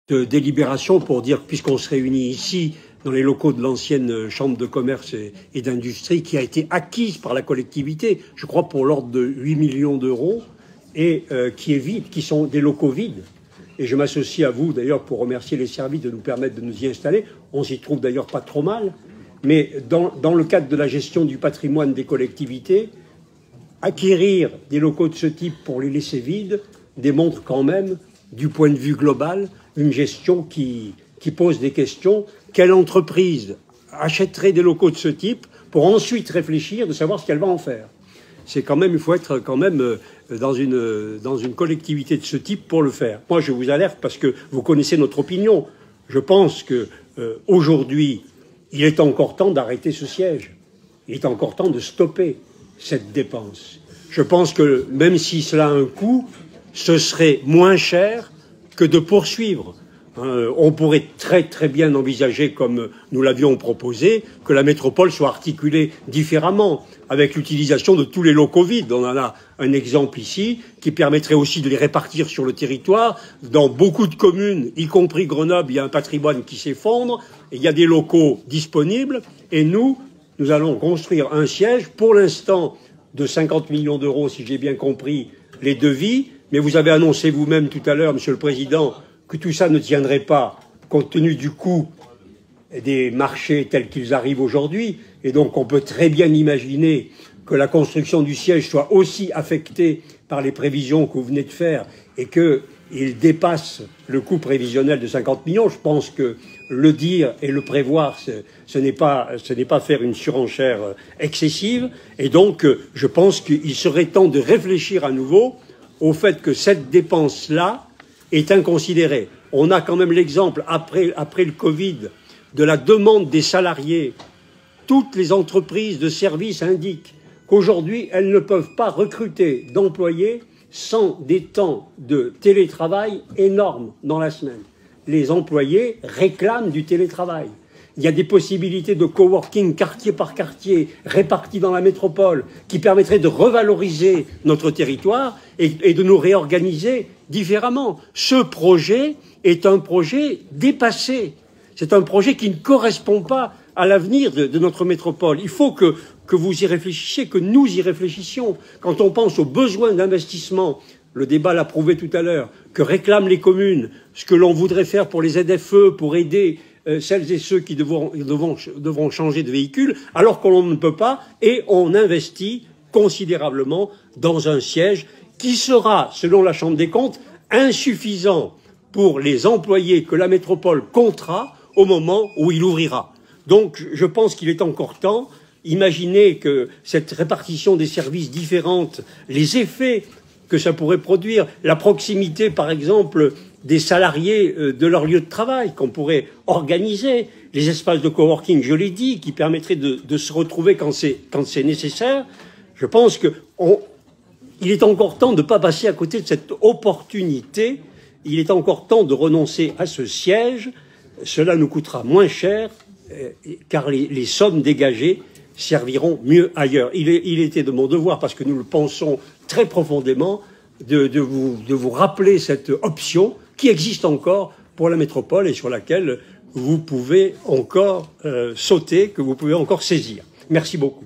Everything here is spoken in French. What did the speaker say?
de délibération pour dire, puisqu'on se réunit ici, dans les locaux de l'ancienne Chambre de commerce et d'industrie, qui a été acquise par la collectivité, je crois pour l'ordre de 8 millions d'euros, et qui est vide, qui sont des locaux vides. Et je m'associe à vous, d'ailleurs, pour remercier les services de nous permettre de nous y installer. On s'y trouve d'ailleurs pas trop mal. Mais dans le cadre de la gestion du patrimoine des collectivités, acquérir des locaux de ce type pour les laisser vides démontre quand même, du point de vue global, une gestion qui pose des questions. Quelle entreprise achèterait des locaux de ce type pour ensuite réfléchir de savoir ce qu'elle va en faire? C'est quand même, il faut être quand même dans une collectivité de ce type pour le faire. Moi, je vous alerte parce que vous connaissez notre opinion. Je pense que aujourd'hui, il est encore temps d'arrêter ce siège. Il est encore temps de stopper cette dépense. Je pense que même si cela a un coût, ce serait moins cher que de poursuivre. On pourrait très très bien envisager, comme nous l'avions proposé, que la métropole soit articulée différemment, avec l'utilisation de tous les locaux vides. On en a un exemple ici, qui permettrait aussi de les répartir sur le territoire. Dans beaucoup de communes, y compris Grenoble, il y a un patrimoine qui s'effondre, et il y a des locaux disponibles, et nous allons construire un siège, pour l'instant, de 50 millions d'euros, si j'ai bien compris les devis, mais vous avez annoncé vous-même tout à l'heure, Monsieur le Président, que tout ça ne tiendrait pas compte tenu du coût des marchés tels qu'ils arrivent aujourd'hui. Et donc on peut très bien imaginer que la construction du siège soit aussi affectée par les prévisions que vous venez de faire et qu'il dépasse le coût prévisionnel de 50 millions. Je pense que le dire et le prévoir, ce n'est pas faire une surenchère excessive. Et donc je pense qu'il serait temps de réfléchir à nouveau au fait que cette dépense-là est inconsidérée. On a quand même l'exemple, après le Covid, de la demande des salariés. Toutes les entreprises de services indiquent qu'aujourd'hui, elles ne peuvent pas recruter d'employés sans des temps de télétravail énormes dans la semaine. Les employés réclament du télétravail. Il y a des possibilités de coworking quartier par quartier, répartis dans la métropole, qui permettraient de revaloriser notre territoire et de nous réorganiser différemment. Ce projet est un projet dépassé. C'est un projet qui ne correspond pas à l'avenir de notre métropole. Il faut que vous y réfléchissiez, que nous y réfléchissions. Quand on pense aux besoins d'investissement, le débat l'a prouvé tout à l'heure, que réclament les communes, ce que l'on voudrait faire pour les ZFE, pour aider celles et ceux qui devront changer de véhicule, alors qu'on ne peut pas, et on investit considérablement dans un siège qui sera, selon la Chambre des comptes, insuffisant pour les employés que la métropole comptera au moment où il ouvrira. Donc je pense qu'il est encore temps. Imaginez que cette répartition des services différentes, les effets que ça pourrait produire, la proximité par exemple des salariés de leur lieu de travail qu'on pourrait organiser, les espaces de coworking, je l'ai dit, qui permettraient de se retrouver quand c'est nécessaire. Je pense qu'il est encore temps de ne pas passer à côté de cette opportunité. Il est encore temps de renoncer à ce siège. Cela nous coûtera moins cher, car les sommes dégagées serviront mieux ailleurs. Il était de mon devoir, parce que nous le pensons très profondément, de vous rappeler cette option qui existe encore pour la métropole et sur laquelle vous pouvez encore sauter, que vous pouvez encore saisir. Merci beaucoup.